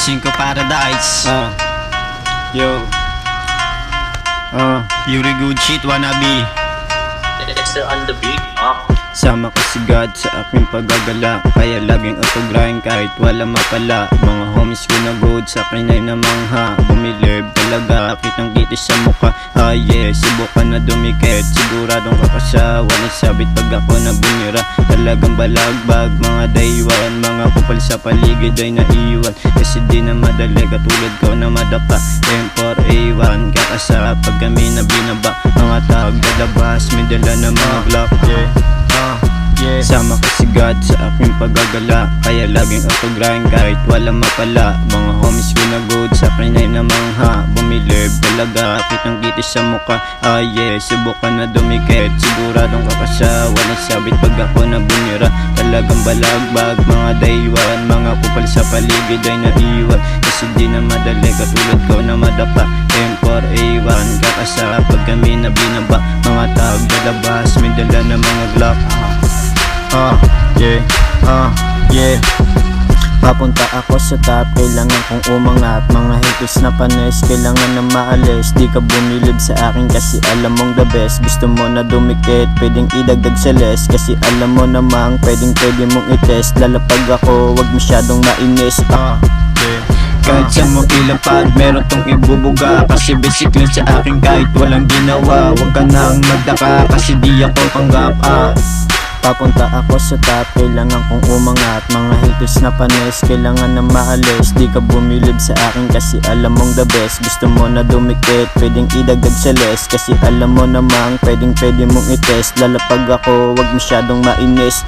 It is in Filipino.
Cinco Paradise. Yo. Yuri good shit wannabe. Dexter on the beat. Sama ko si God sa aking paggagala, kaya laging autogrind kahit wala mapala. Mga homies ko na good sa akin ay namangha, bumilib talaga, kitang kitis sa mukha. Subukan na dumikit, siguradong kakasawa na sabit pag ako na bumira. Talagang balagbag, mga daywan, mga kupal sa paligid ay naiwan. Kasi di na madali katulad ko na madapa. M4A1, kakasa pag kami na binaba. Mga tag dadabas, may dala na mga Glock. Sama ko si God sa aking paggagala, kaya laging autogrind kahit walang mapala. Mga homies ko na good sa akin ay namangha, bumilib talaga, kitang kitis sa mukha. Subukan na dumikit, siguradong kakasawa na sabit pag ako na bumira. Talagang balagbag, mga daywan, mga kupal sa paligid ay naiwan. Kasi di na madali katulad ko na madapa. M4A1, kakasa pag kami na binaba. Mga tag lalabas, may dala na mga Glock. Papunta ako sa top, kailangan kong umangat. Mga haters na panes, kailangan na maalis. Di ka bumilib sa akin kasi alam mong the best. Gusto mo na dumikit, pwedeng idagdag sa less. Kasi alam mo namang pwede mong itest. Lalapag ako, wag masyadong mainis. Kahit sa mong ilapad, meron tong ibubuga. Kasi basic lang sa akin kahit walang ginawa. Wag ka nang magdaka kasi di ako panggap. Papunta ako sa top, kailangan kong umangat. Mga haters na panes, kailangan na maalis. Di ka bumilib sa akin kasi alam mong the best. Gusto mo na dumikit, pwedeng idagdag sa less. Kasi alam mo namang pwede mong itest. Lalapag ako, wag masyadong mainis.